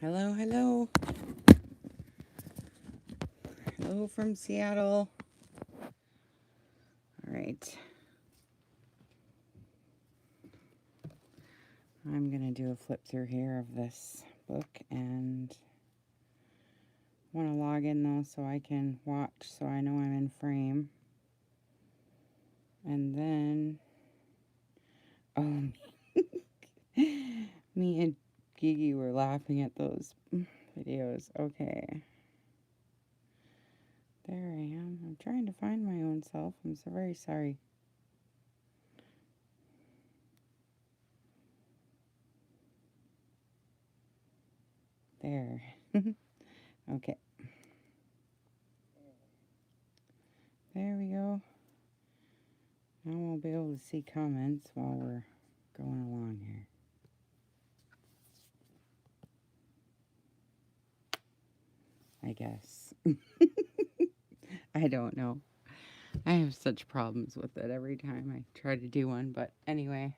Hello, hello. Hello from Seattle. All right. I'm going to do a flip through here of this book and want to log in though so I can watch so I know I'm in frame. And then, oh, me and Gigi were laughing at those videos. Okay. There I am. I'm trying to find my own self. I'm so very sorry. There. Okay. There we go. Now we'll be able to see comments while we're going along here. I guess. I don't know. I have such problems with it every time I try to do one. But anyway,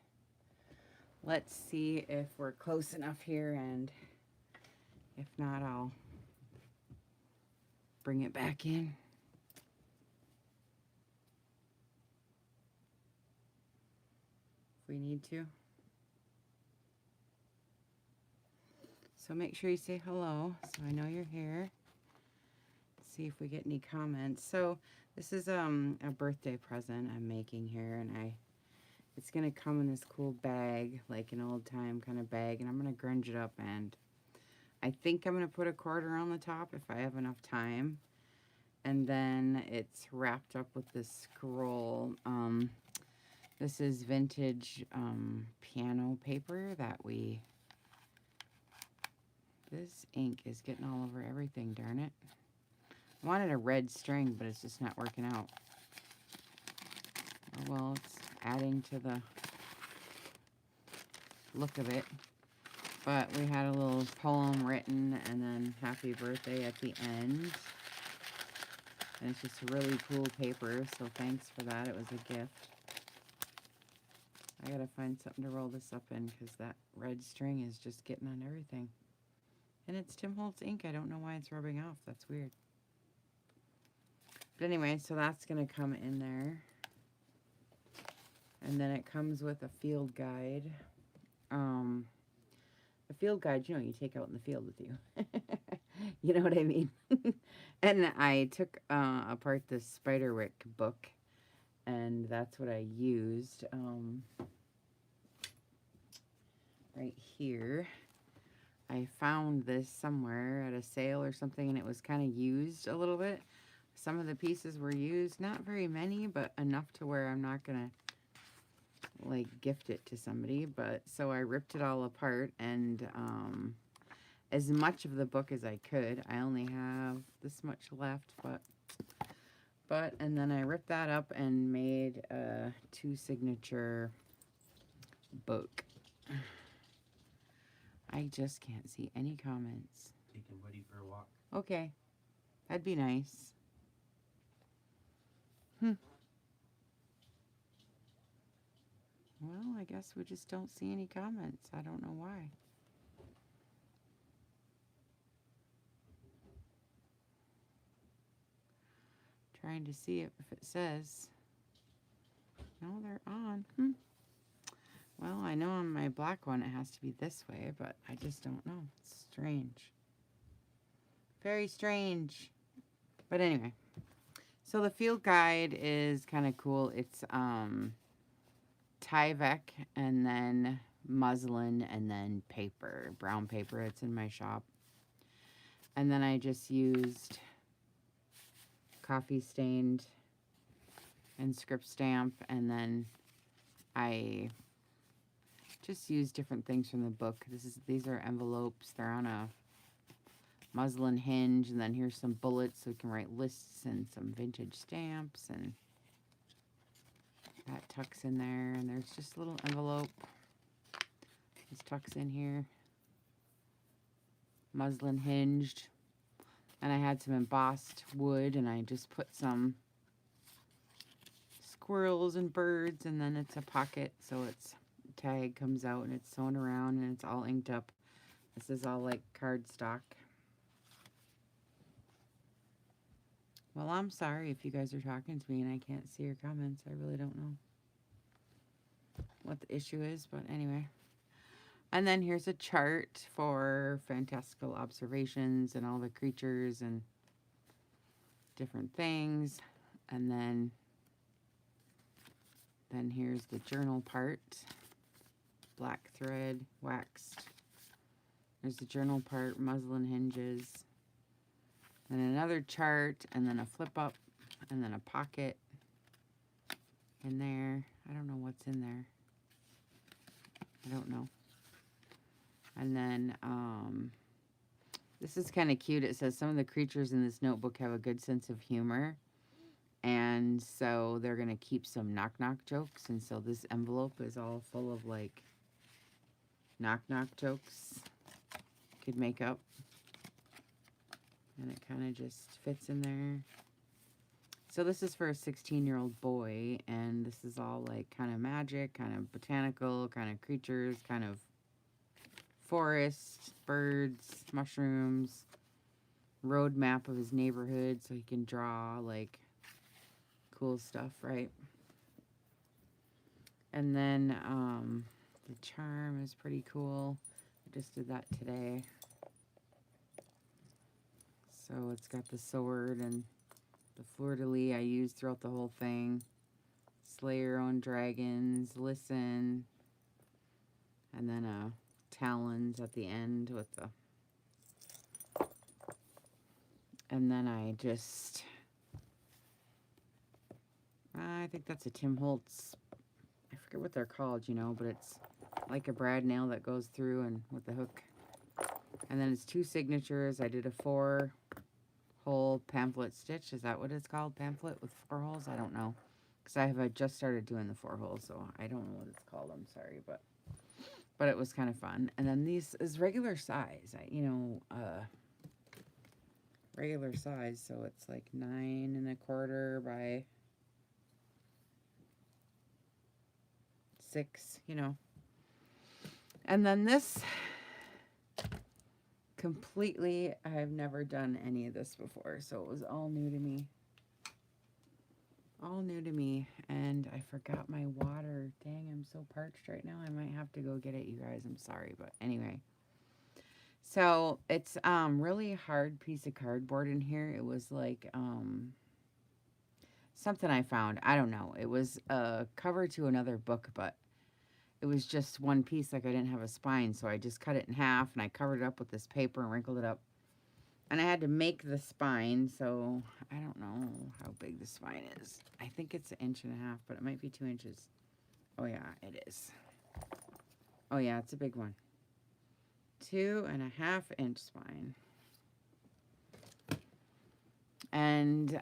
let's see if we're close enough here. And if not, I'll bring it back in. If we need to. So make sure you say hello so I know you're here. See if we get any comments. So this is a birthday present I'm making here, and it's gonna come in this cool bag, like an old time kind of bag, and I'm gonna grunge it up, and I think I'm gonna put a quarter on the top if I have enough time, and then it's wrapped up with this scroll. This is vintage piano paper that this ink is getting all over everything, darn it. I wanted a red string, but it's just not working out. Oh, well, it's adding to the look of it. But we had a little poem written and then happy birthday at the end. And it's just really cool paper, so thanks for that. It was a gift. I gotta find something to roll this up in because that red string is just getting on everything. And it's Tim Holtz ink. I don't know why it's rubbing off. That's weird. But anyway, so that's going to come in there. And then it comes with a field guide. A field guide, you take out in the field with you. You know what I mean? And I took apart this Spiderwick book. And that's what I used. Right here. I found this somewhere at a sale or something, and it was kind of used a little bit. Some of the pieces were used, not very many, but enough to where I'm not gonna like gift it to somebody. But so I ripped it all apart, and as much of the book as I could. I only have this much left, but and then I ripped that up and made a 2 signature book. I just can't see any comments. Taking Woody for a walk. Okay. That'd be nice. Well, I guess we just don't see any comments. I don't know why. Trying to see if it says. No, they're on. Well, I know on my black one it has to be this way, but I just don't know. It's strange. Very strange. But anyway. So the field guide is kind of cool. It's Tyvek and then muslin and then paper, brown paper. It's in my shop. And then I just used coffee stained and script stamp, and then I just used different things from the book. These are envelopes. They're on a muslin hinge, and then here's some bullets so we can write lists and some vintage stamps, and that tucks in there, and there's just a little envelope. This tucks in here. Muslin hinged. And I had some embossed wood, and I just put some squirrels and birds, and then it's a pocket, so its tag comes out and it's sewn around and it's all inked up. This is all like cardstock. Well, I'm sorry if you guys are talking to me and I can't see your comments. I really don't know what the issue is, but anyway. And then here's a chart for fantastical observations and all the creatures and different things. And then here's the journal part. Black thread, waxed. There's the journal part, muslin hinges. And another chart, and then a flip up, and then a pocket in there. I don't know what's in there. I don't know. And then this is kind of cute. It says some of the creatures in this notebook have a good sense of humor. And so they're going to keep some knock-knock jokes. And so this envelope is all full of, like, knock-knock jokes you could make up. And it kind of just fits in there. So this is for a 16-year-old boy. And this is all, like, kind of magic, kind of botanical, kind of creatures, kind of forest, birds, mushrooms, road map of his neighborhood so he can draw, like, cool stuff, right? And then the charm is pretty cool. I just did that today. So it's got the sword and the fleur-de-lis I used throughout the whole thing. Slay your own dragons, listen, and then talons at the end with the... And then I just... I think that's a Tim Holtz. I forget what they're called, you know, but it's like a brad nail that goes through and with the hook. And then it's 2 signatures. I did a 4-hole pamphlet stitch. Is that what it's called? Pamphlet with 4 holes? I don't know. Because I have just started doing the 4 holes, so I don't know what it's called. I'm sorry, but it was kind of fun. And then these is regular size. Regular size, so it's like 9 1/4 by 6, you know. And then this, completely, I've never done any of this before, so it was all new to me. All new to me, and I forgot my water. Dang, I'm so parched right now. I might have to go get it, you guys. I'm sorry, but anyway. So, it's really hard piece of cardboard in here. It was like something I found. I don't know. It was a cover to another book, but it was just one piece, like I didn't have a spine, so I just cut it in half, and I covered it up with this paper and wrinkled it up. And I had to make the spine, so I don't know how big the spine is. I think it's 1.5 inches, but it might be 2 inches. Oh, yeah, it is. Oh, yeah, it's a big one. 2.5 inch spine. And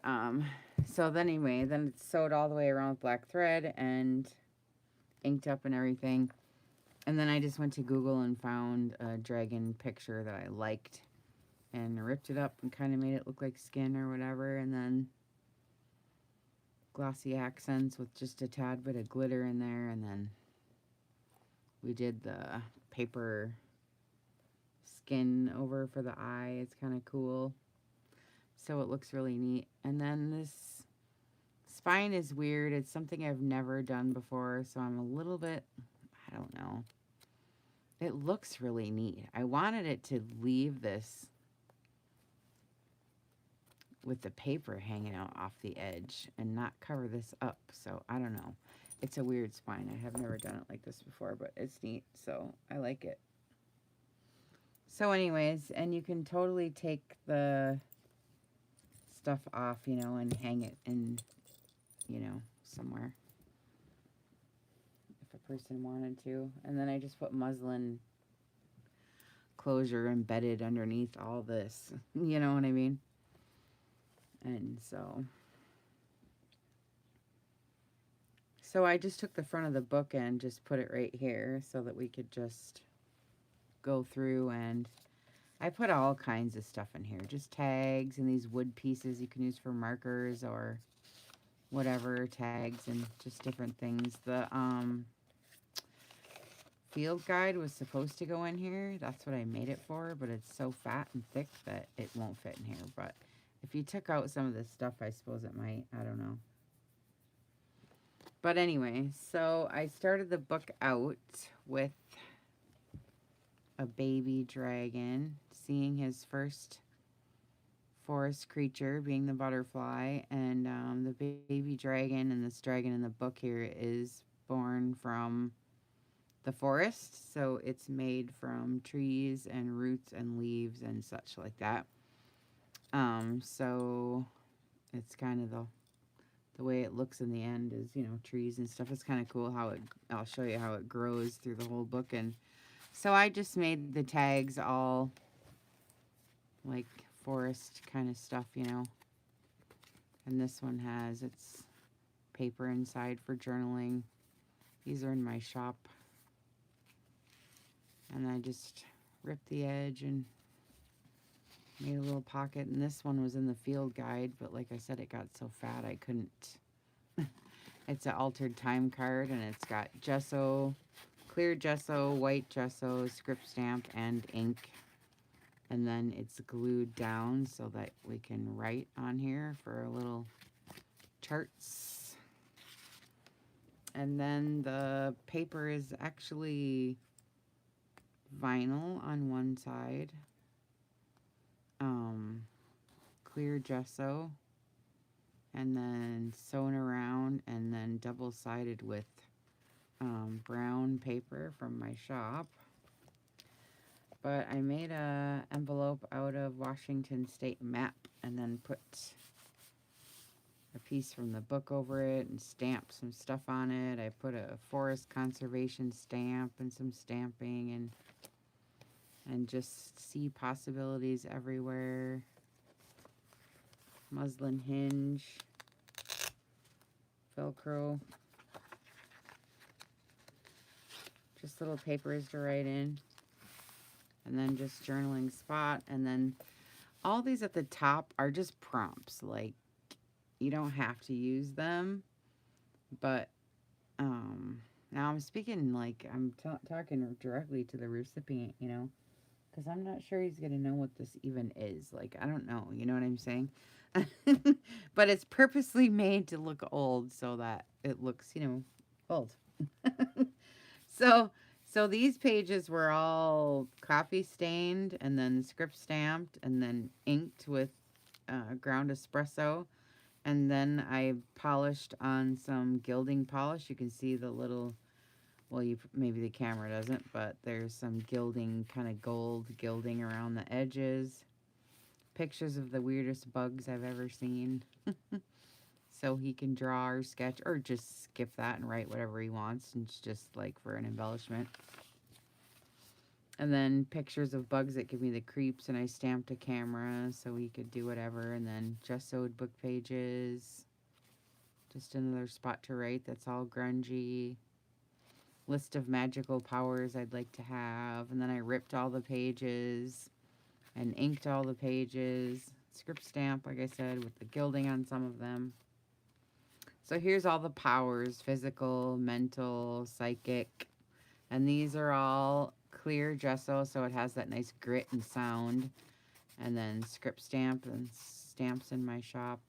so then anyway, then it's sewed all the way around with black thread and inked up and everything. And then I just went to Google and found a dragon picture that I liked and ripped it up and kind of made it look like skin or whatever. And then glossy accents with just a tad bit of glitter in there. And then we did the paper skin over for the eye. It's kind of cool. So it looks really neat. And then this spine is weird. It's something I've never done before, so I'm a little bit, I don't know. It looks really neat. I wanted it to leave this with the paper hanging out off the edge and not cover this up, so I don't know. It's a weird spine. I have never done it like this before, but it's neat, so I like it. So anyways, and you can totally take the stuff off, you know, and hang it in, you know, somewhere if a person wanted to. And then I just put muslin closure embedded underneath all this, you know what I mean? And so I just took the front of the book and just put it right here so that we could just go through, and I put all kinds of stuff in here, just tags and these wood pieces you can use for markers or whatever, tags and just different things. The field guide was supposed to go in here. That's what I made it for, but it's so fat and thick that it won't fit in here. But if you took out some of this stuff, I suppose it might. I don't know. But anyway, so I started the book out with a baby dragon, seeing his first forest creature being the butterfly, and the baby dragon, and this dragon in the book here is born from the forest, so it's made from trees and roots and leaves and such like that. So it's kind of the way it looks in the end is, you know, trees and stuff. It's kind of cool how it, I'll show you how it grows through the whole book. And so I just made the tags all like forest kind of stuff, you know. And this one has its paper inside for journaling. These are in my shop. And I just ripped the edge and made a little pocket. And this one was in the field guide, but like I said, it got so fat I couldn't. It's an altered time card, and it's got gesso, clear gesso, white gesso, script stamp, and ink. And then it's glued down so that we can write on here for a little charts. And then the paper is actually vinyl on one side, clear gesso, and then sewn around, and then double-sided with brown paper from my shop. But I made a envelope out of Washington State map, and then put a piece from the book over it and stamped some stuff on it. I put a forest conservation stamp and some stamping, and just see possibilities everywhere. Muslin hinge, Velcro, just little papers to write in, and then just journaling spot. And then all these at the top are just prompts, like you don't have to use them, but now I'm speaking like I'm talking directly to the recipient, you know, because I'm not sure he's gonna know what this even is. Like, I don't know, you know what I'm saying? But it's purposely made to look old so that it looks, you know, old. So these pages were all coffee stained, and then script stamped, and then inked with ground espresso. And then I polished on some gilding polish. You can see the little, well, maybe the camera doesn't, but there's some gilding, kind of gold gilding around the edges. Pictures of the weirdest bugs I've ever seen. So he can draw or sketch or just skip that and write whatever he wants. And it's just like for an embellishment. And then pictures of bugs that give me the creeps, and I stamped a camera so he could do whatever. And then just sewed book pages. Just another spot to write that's all grungy. List of magical powers I'd like to have. And then I ripped all the pages and inked all the pages. Script stamp, like I said, with the gilding on some of them. So here's all the powers: physical, mental, psychic. And these are all clear gesso, so it has that nice grit and sound. And then script stamp and stamps in my shop.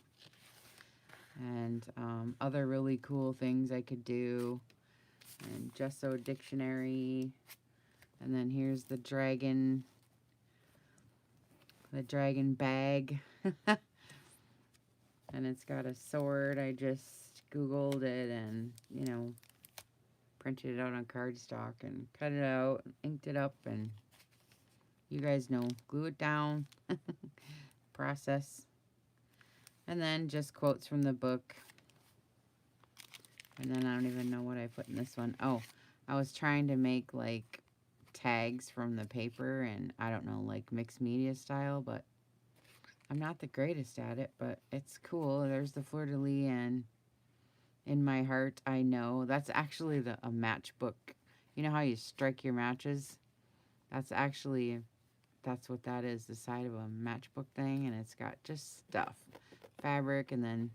And other really cool things I could do. And gesso dictionary. And then here's the dragon bag. And it's got a sword. I just Googled it and, you know, printed it out on cardstock and cut it out, inked it up, and you guys know, glue it down. Process. And then just quotes from the book. And then I don't even know what I put in this one. Oh, I was trying to make like tags from the paper, and I don't know, like mixed media style, but I'm not the greatest at it, but it's cool. There's the fleur-de-lis, and in my heart I know. That's actually a matchbook. You know how you strike your matches? That's what that is, the side of a matchbook thing, and it's got just stuff. Fabric, and then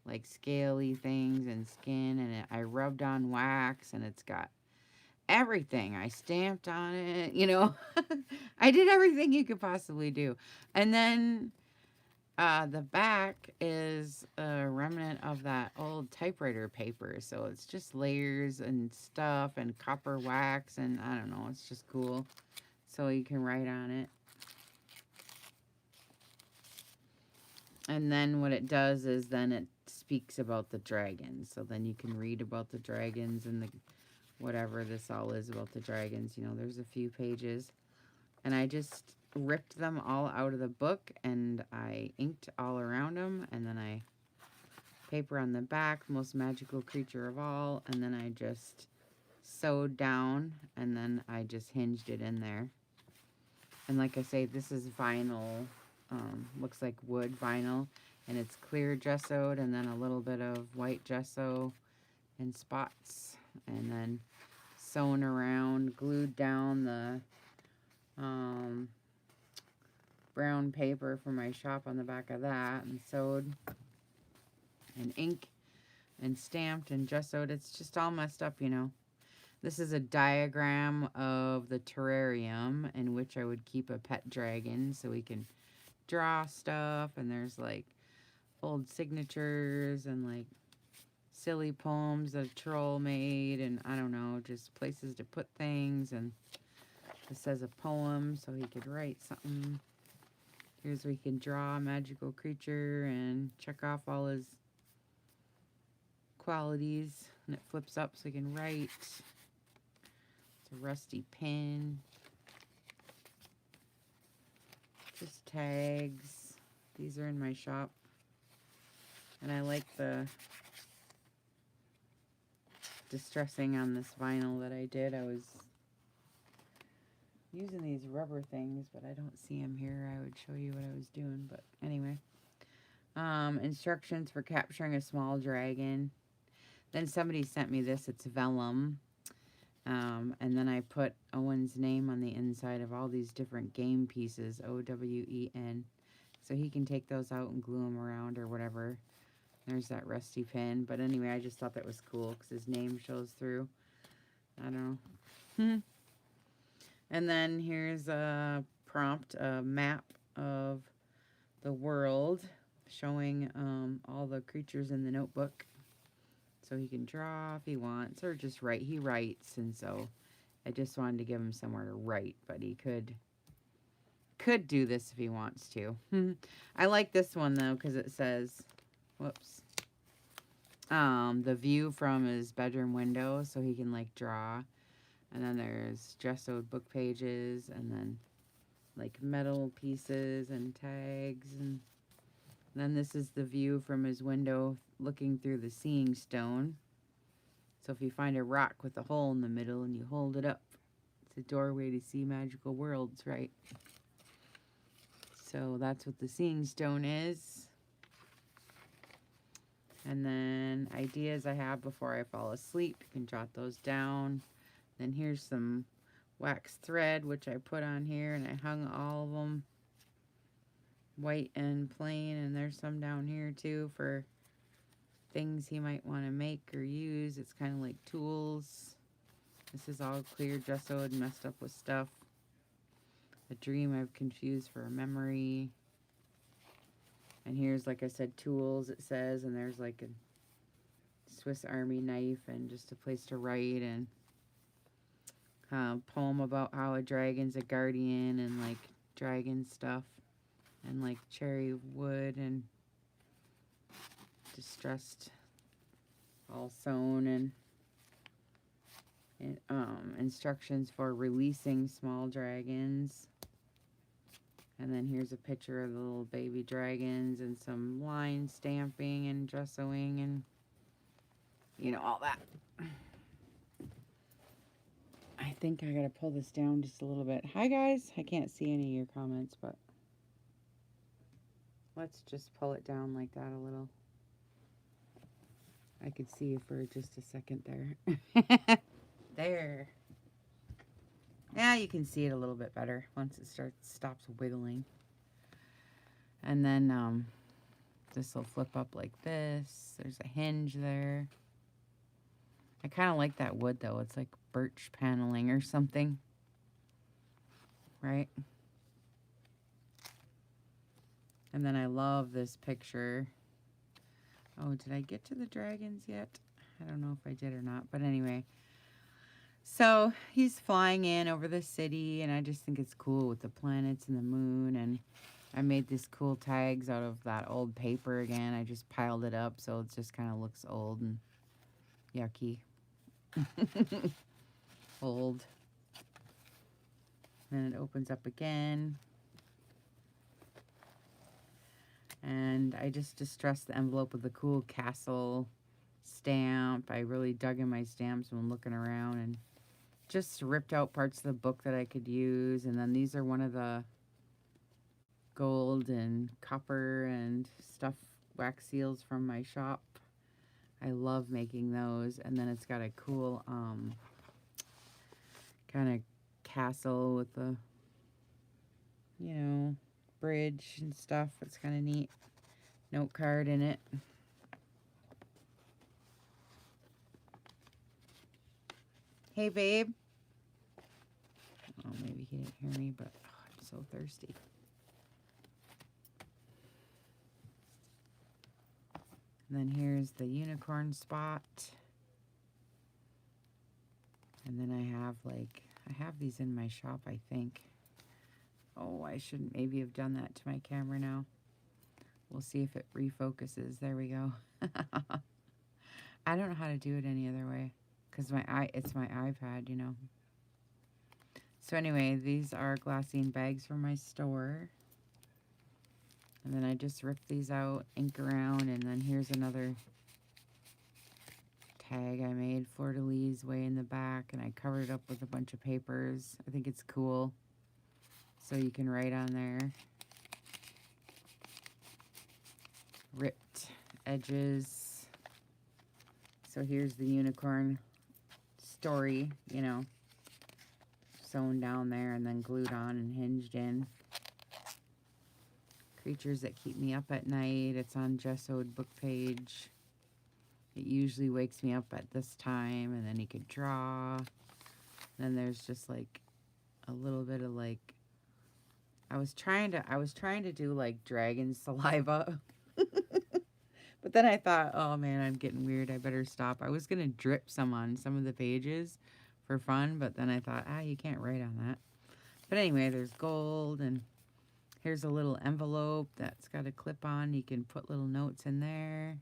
like scaly things and skin, and I rubbed on wax, and it's got everything. I stamped on it, you know. I did everything you could possibly do. And then the back is a remnant of that old typewriter paper. So it's just layers and stuff and copper wax, and I don't know, it's just cool. So you can write on it. And then what it does is then it speaks about the dragons. So then you can read about the dragons and the whatever this all is about the dragons. You know, there's a few pages. And I just ripped them all out of the book and I inked all around them. And then I paper on the back, most magical creature of all. And then I just sewed down and then I just hinged it in there. And like I say, this is vinyl. Looks like wood vinyl, and it's clear gessoed, and then a little bit of white gesso and spots, and then sewn around, glued down the brown paper from my shop on the back of that, and sewed and ink and stamped and gessoed. It's just all messed up, you know. This is a diagram of the terrarium in which I would keep a pet dragon, so we can draw stuff, and there's like old signatures and like silly poems that a troll made, and I don't know, just places to put things. And it says a poem so he could write something. Here's where he can draw a magical creature and check off all his qualities, and it flips up so he can write. It's a rusty pen. Just tags. These are in my shop. And I like the distressing on this vinyl that I did. I was using these rubber things, but I don't see them here. I would show you what I was doing, but anyway. Instructions for capturing a small dragon. Then somebody sent me this. It's vellum. And then I put Owen's name on the inside of all these different game pieces, OWEN. So he can take those out and glue them around or whatever. There's that rusty pin. But anyway, I just thought that was cool because his name shows through. I don't know. And then here's a prompt, a map of the world showing all the creatures in the notebook. So he can draw if he wants, or just write. He writes, and so I just wanted to give him somewhere to write, but he could do this if he wants to. I like this one though because it says, whoops, the view from his bedroom window, so he can like draw. And then there's gessoed book pages, and then like metal pieces and tags, and then this is the view from his window looking through the seeing stone. So if you find a rock with a hole in the middle and you hold it up, it's a doorway to see magical worlds, right? So that's what the seeing stone is. And then ideas I have before I fall asleep, you can jot those down. Then here's some wax thread, which I put on here, and I hung all of them white and plain, and there's some down here too for things he might want to make or use. It's kind of like tools. This is all clear gessoed and messed up with stuff. A dream I've confused for a memory. And here's, like I said, tools, it says, and there's like a Swiss Army knife and just a place to write, and a poem about how a dragon's a guardian, and like dragon stuff, and like cherry wood and distressed, all sewn, and instructions for releasing small dragons. And then here's a picture of the little baby dragons and some line stamping and gessoing and, you know, all that. I think I gotta pull this down just a little bit. Hi guys, I can't see any of your comments, but let's just pull it down like that a little. I could see you for just a second there. There. Yeah, you can see it a little bit better once it stops wiggling. And then this will flip up like this. There's a hinge there. I kind of like that wood though. It's like birch paneling or something, right? And then I love this picture. Oh, did I get to the dragons yet? I don't know if I did or not, but anyway. So he's flying in over the city, and I just think it's cool with the planets and the moon. And I made these cool tags out of that old paper again. I just piled it up so it just kind of looks old and yucky. Old. Then it opens up again. And I just distressed the envelope with a cool castle stamp. I really dug in my stamps when looking around and just ripped out parts of the book that I could use. And then these are one of the gold and copper and stuff wax seals from my shop. I love making those. And then it's got a cool kind of castle with the, you know, bridge and stuff. It's kind of neat. Note card in it. Hey, babe. Oh, maybe he didn't hear me, but oh, I'm so thirsty. And then here's the unicorn spot. And then I have these in my shop, I think. Oh, I shouldn't maybe have done that to my camera now. We'll see if it refocuses. There we go. I don't know how to do it any other way because it's my iPad, you know. So anyway, these are glassine bags from my store. And then I just ripped these out, ink around, and then here's another tag I made, fleur-de-lis way in the back, and I covered it up with a bunch of papers. I think it's cool. So you can write on there. Ripped edges. So here's the unicorn story, you know, sewn down there and then glued on and hinged in. Creatures that keep me up at night. It's on gessoed book page. It usually wakes me up at this time, and then you could draw. Then there's just like a little bit of like, I was trying to do like dragon saliva. But then I thought, oh man, I'm getting weird. I better stop. I was gonna drip some on some of the pages for fun, but then I thought, you can't write on that. But anyway, there's gold, and here's a little envelope that's got a clip on. You can put little notes in there.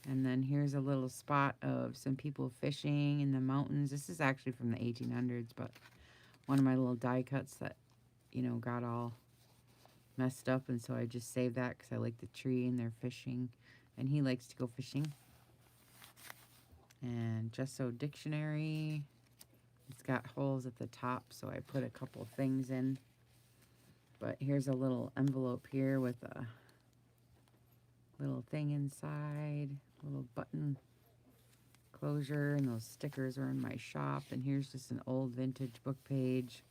And then here's a little spot of some people fishing in the mountains. This is actually from the 1800s, but one of my little die cuts that, you know, got all messed up. And so I just saved that because I like the tree and they're fishing. And he likes to go fishing. And gesso dictionary. It's got holes at the top, so I put a couple things in. But here's a little envelope here with a little thing inside, little button closure, and those stickers are in my shop. And here's just an old vintage book page,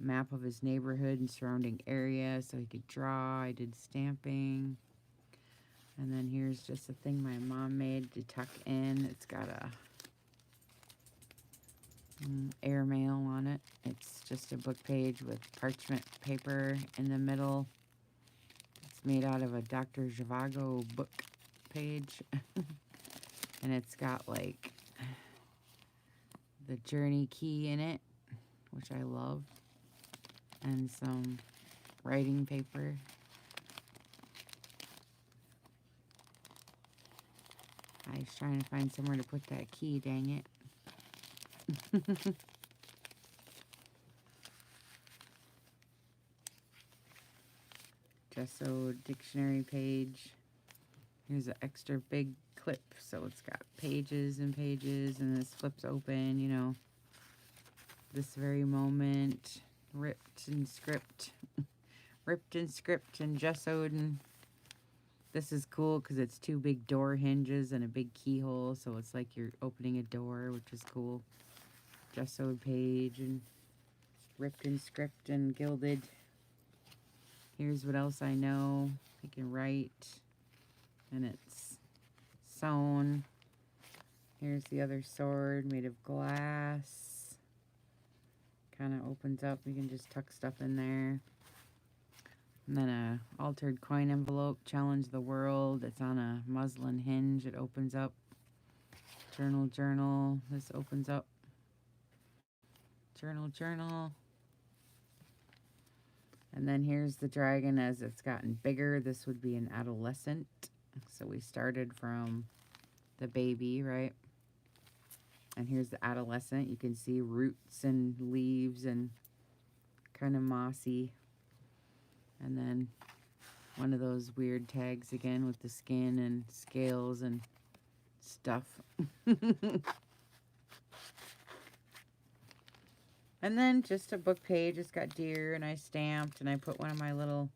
map of his neighborhood and surrounding area so he could draw. I did stamping. And then here's just a thing my mom made to tuck in. It's got a airmail on it. It's just a book page with parchment paper in the middle. It's made out of a Dr. Zhivago book page. And it's got like the journey key in it, which I love, and some writing paper. I was trying to find somewhere to put that key, dang it. Gesso dictionary page. Here's an extra big clip, so it's got pages and pages, and this flips open, you know. This very moment, ripped and script. Ripped and script and gessoed, and this is cool because it's two big door hinges and a big keyhole, so it's like you're opening a door, which is cool. Gessoed page and ripped and script and gilded. Here's what else I know. I can write, and it's sewn. Here's the other sword made of glass. Kind of opens up. You can just tuck stuff in there. And then a altered coin envelope, challenge the world. It's on a muslin hinge. It opens up. Journal. This opens up. Journal. And then here's the dragon as it's gotten bigger. This would be an adolescent. So we started from the baby, right? And here's the adolescent. You can see roots and leaves and kind of mossy. And then one of those weird tags again with the skin and scales and stuff. And then just a book page. It's got deer, and I stamped, and I put one of my little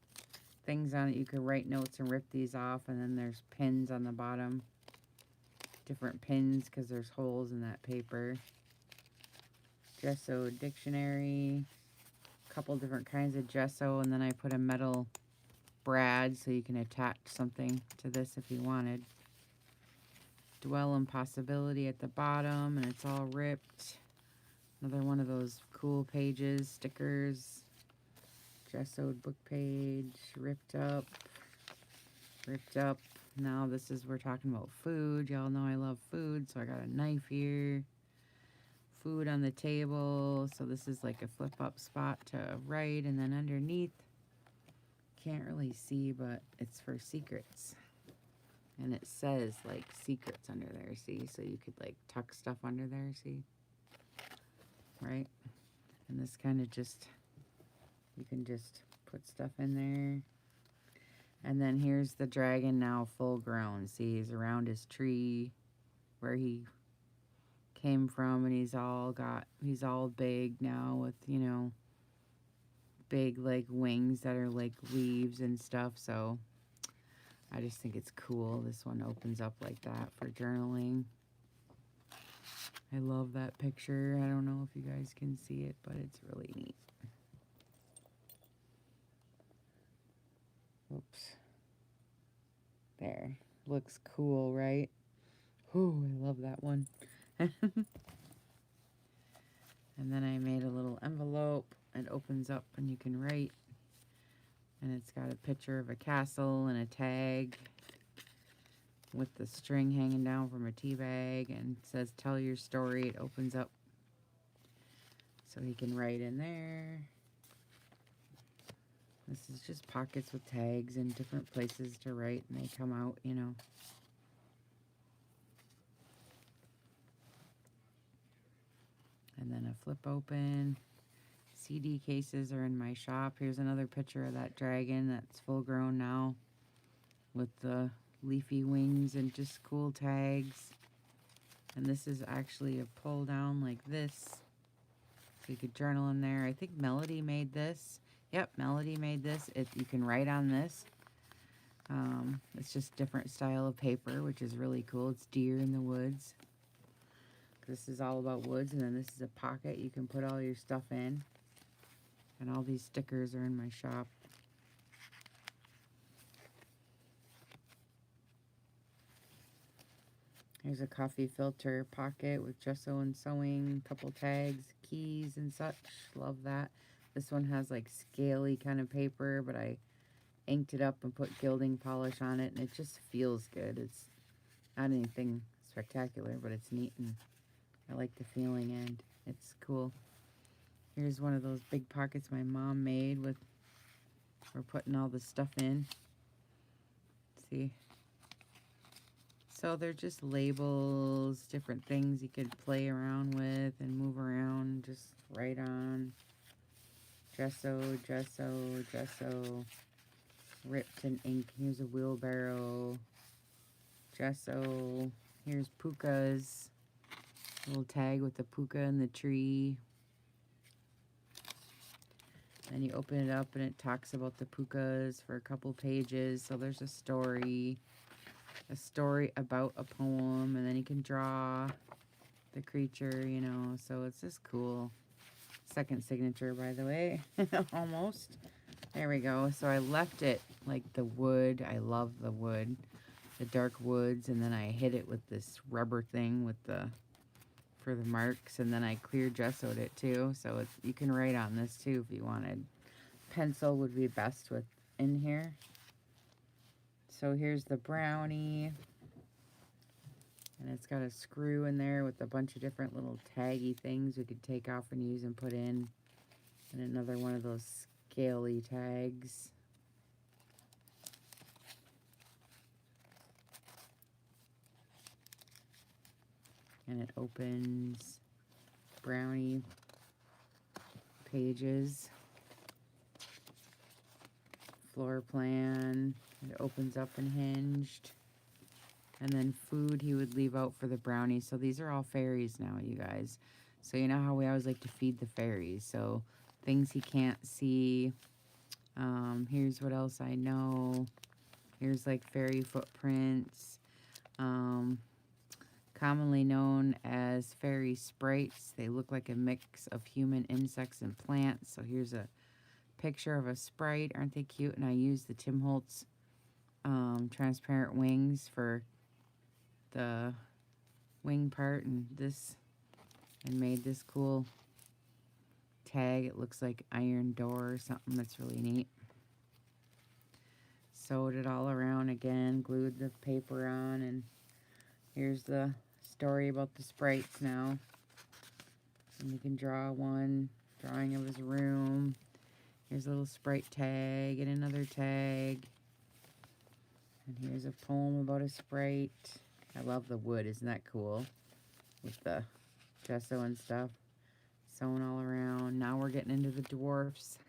things on it. You can write notes and rip these off, and then there's pins on the bottom. Different pins because there's holes in that paper. Gesso dictionary. A couple different kinds of gesso, and then I put a metal brad so you can attach something to this if you wanted. Dwell in possibility at the bottom, and it's all ripped. Another one of those cool pages, stickers, gessoed book page, ripped up. Now this is, we're talking about food. Y'all know I love food, so I got a knife here. Food on the table, so this is like a flip up spot to write, and then underneath, can't really see, but it's for secrets. And it says like secrets under there, see? So you could like tuck stuff under there, see? Right? And this kind of just, you can just put stuff in there. And then here's the dragon now full grown. See, he's around his tree where he came from, and he's all big now with, you know, big like wings that are like leaves and stuff. So I just think it's cool. This one opens up like that for journaling. I love that picture. I don't know if you guys can see it, but it's really neat. Oops. There. Looks cool, right? Ooh, I love that one. And then I made a little envelope. It opens up and you can write. And it's got a picture of a castle and a tag with the string hanging down from a tea bag, and it says tell your story. It opens up so he can write in there. This is just pockets with tags and different places to write, and they come out, you know. And then a flip open. CD cases are in my shop. Here's another picture of that dragon that's full grown now with the leafy wings and just cool tags. And this is actually a pull down like this, so you could journal in there. I think Melody made this. Yep, Melody made this. You can write on this. It's just different style of paper, which is really cool. It's deer in the woods. This is all about woods. And then this is a pocket you can put all your stuff in. And all these stickers are in my shop. Here's a coffee filter pocket with gesso and sewing, couple tags, keys and such. Love that. This one has like scaly kind of paper, but I inked it up and put gilding polish on it, and it just feels good. It's not anything spectacular, but it's neat, and I like the feeling, and it's cool. Here's one of those big pockets my mom made with, we're putting all the stuff in. See? So they're just labels, different things you could play around with and move around, just write on. Gesso, ripped in ink. Here's a wheelbarrow. Gesso. Here's pukas. Little tag with the puka and the tree. Then you open it up and it talks about the pukas for a couple pages. So there's a story about a poem, and then you can draw the creature, you know, so it's just cool. Second signature, by the way. Almost. There we go. So I left it like the wood. I love the wood. the dark woods, and then I hit it with this rubber thing with the for the marks, and then I clear gessoed it too. So you can write on this too if you wanted. Pencil would be best with in here. So here's the brownie, and it's got a screw in there with a bunch of different little taggy things we could take off and use and put in, and another one of those scaly tags. And it opens brownie pages, floor plan, it opens up and hinged, and then food he would leave out for the brownie. So these are all fairies now, you guys. So you know how we always like to feed the fairies, so things he can't see. Here's what else I know. Here's like fairy footprints, commonly known as fairy sprites. They look like a mix of human, insects, and plants. So here's a picture of a sprite. Aren't they cute? And I used the Tim Holtz transparent wings for the wing part, and made this cool tag. It looks like iron door or something. That's really neat. Sewed it all around again, glued the paper on, and here's the story about the sprites now. And you can draw one drawing of his room. Here's a little sprite tag and another tag. And here's a poem about a sprite. I love the wood. Isn't that cool? With the gesso and stuff sewn all around. Now we're getting into the dwarfs.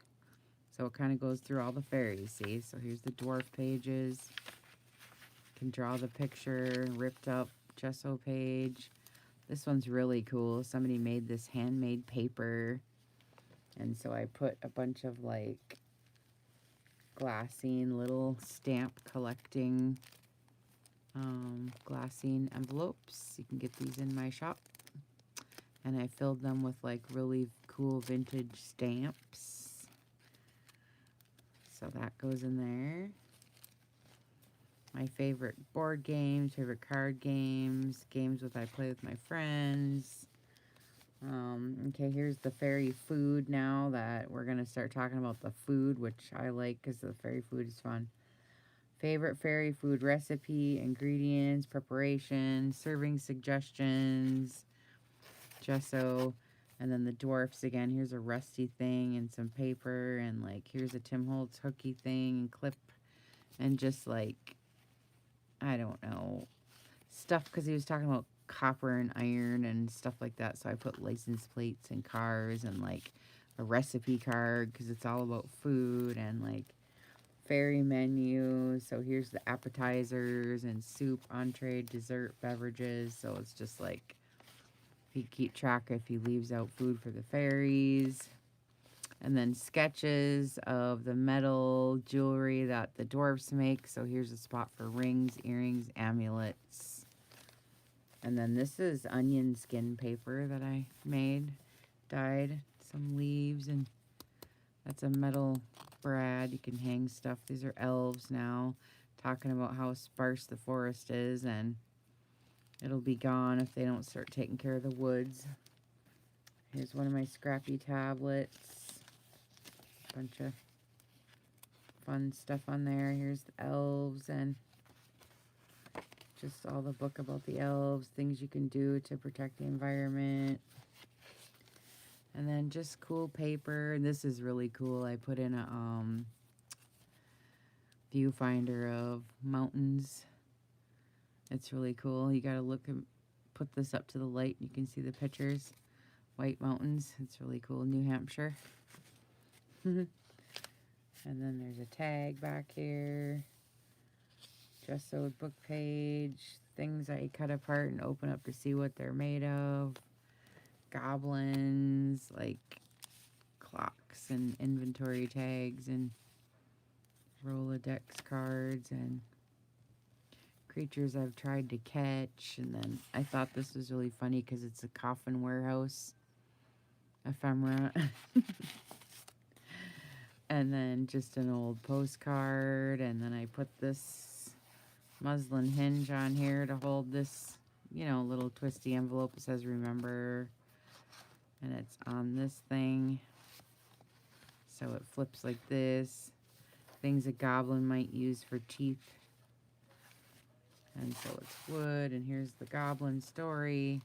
So it kind of goes through all the fairies, see? So here's the dwarf pages. You can draw the picture, ripped up gesso page. This one's really cool. Somebody made this handmade paper. And so I put a bunch of like glassine little stamp collecting glassine envelopes. You can get these in my shop. And I filled them with like really cool vintage stamps. So that goes in there. My favorite board games, favorite card games, games with I play with my friends. Okay, here's the fairy food now that we're going to start talking about the food, which I like because the fairy food is fun. Favorite fairy food recipe, ingredients, preparation, serving suggestions, gesso, and then the dwarfs again. Here's a rusty thing and some paper, and like here's a Tim Holtz hooky thing and clip, and just like, I don't know, stuff because he was talking about copper and iron and stuff like that. So I put license plates and cars and like a recipe card because it's all about food, and like fairy menu. So here's the appetizers and soup, entree, dessert, beverages. So it's just like he keep track if he leaves out food for the fairies. And then sketches of the metal jewelry that the dwarves make. So here's a spot for rings, earrings, amulets. And then this is onion skin paper that I made, dyed some leaves, and that's a metal brad. You can hang stuff. These are elves now, talking about how sparse the forest is, and it'll be gone if they don't start taking care of the woods. Here's one of my scrappy tablets. Bunch of fun stuff on there. Here's the elves and just all the book about the elves, things you can do to protect the environment. And then just cool paper. And this is really cool. I put in a viewfinder of mountains. It's really cool. You gotta look and put this up to the light. You can see the pictures. White mountains. It's really cool. New Hampshire. And then there's a tag back here. Just sewed book page. Things I cut apart and open up to see what they're made of. Goblins, like clocks and inventory tags and Rolodex cards and creatures I've tried to catch. And then I thought this was really funny because it's a coffin warehouse ephemera. And then just an old postcard, and then I put this muslin hinge on here to hold this, you know, little twisty envelope. It says remember, and it's on this thing, so it flips like this. Things a goblin might use for teeth. And so it's wood, and here's the goblin story.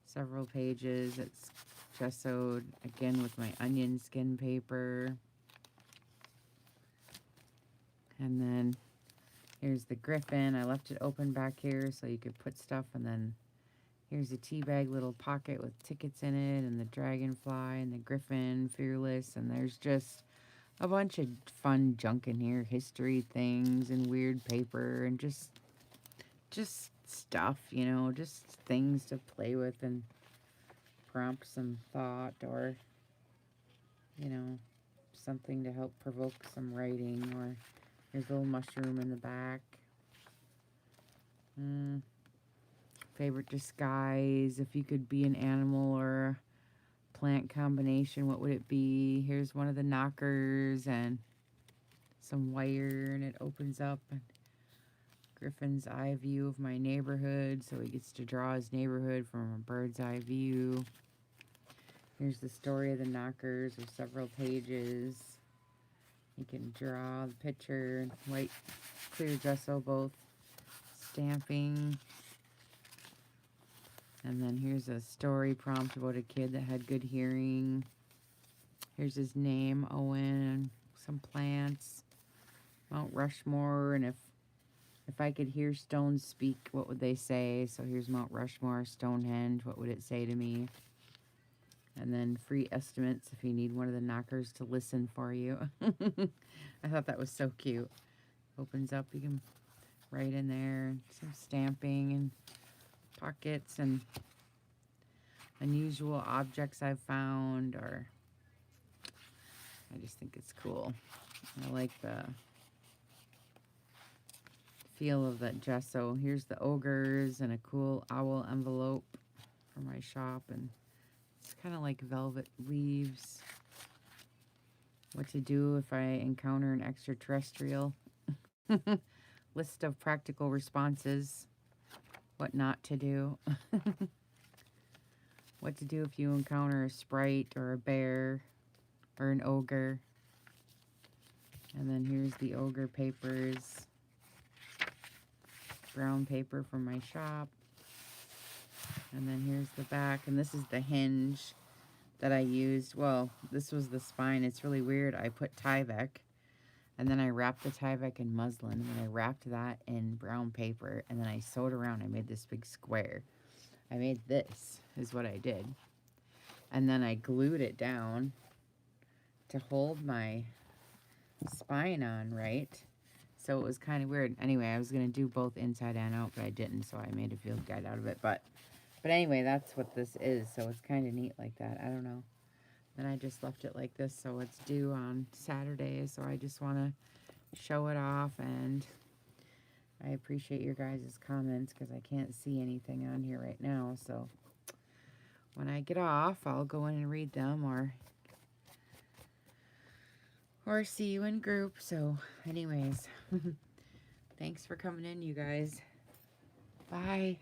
Several pages. It's gessoed again with my onion skin paper. And then here's the griffin. I left it open back here so you could put stuff, and then here's a tea bag little pocket with tickets in it, and the dragonfly and the griffin, fearless, and there's just a bunch of fun junk in here, history things and weird paper and just stuff, you know, just things to play with and prompt some thought, or, you know, something to help provoke some writing. Or here's a little mushroom in the back. Favorite disguise, if you could be an animal or a plant combination, what would it be? Here's one of the knockers and some wire, and it opens up, and Griffin's eye view of my neighborhood, so he gets to draw his neighborhood from a bird's eye view. Here's the story of the knockers of several pages. You can draw the picture, white, clear gesso, both stamping. And then here's a story prompt about a kid that had good hearing. Here's his name, Owen, and some plants. Mount Rushmore, and if I could hear stones speak, what would they say? So here's Mount Rushmore, Stonehenge, what would it say to me? And then free estimates if you need one of the knockers to listen for you. I thought that was so cute. Opens up, you can write in there, some stamping and pockets and unusual objects I've found, or I just think it's cool. I like the feel of that gesso. Here's the ogres and a cool owl envelope for my shop, and it's kind of like velvet leaves. What to do if I encounter an extraterrestrial. List of practical responses. What not to do. What to do if you encounter a sprite or a bear or an ogre. And then here's the ogre papers. Brown paper from my shop. And then here's the back, and this is the hinge that I used. Well, this was the spine. It's really weird. I put Tyvek, and then I wrapped the Tyvek in muslin, and then I wrapped that in brown paper, and then I sewed around. I made this big square. I made this, is what I did. And then I glued it down to hold my spine on, right? So it was kind of weird. Anyway, I was going to do both inside and out, but I didn't, so I made a field guide out of it. But anyway, that's what this is, so it's kind of neat like that. I don't know. Then I just left it like this, so it's due on Saturday, so I just want to show it off, and I appreciate your guys' comments because I can't see anything on here right now, so when I get off, I'll go in and read them, or see you in group. So anyways, thanks for coming in, you guys. Bye.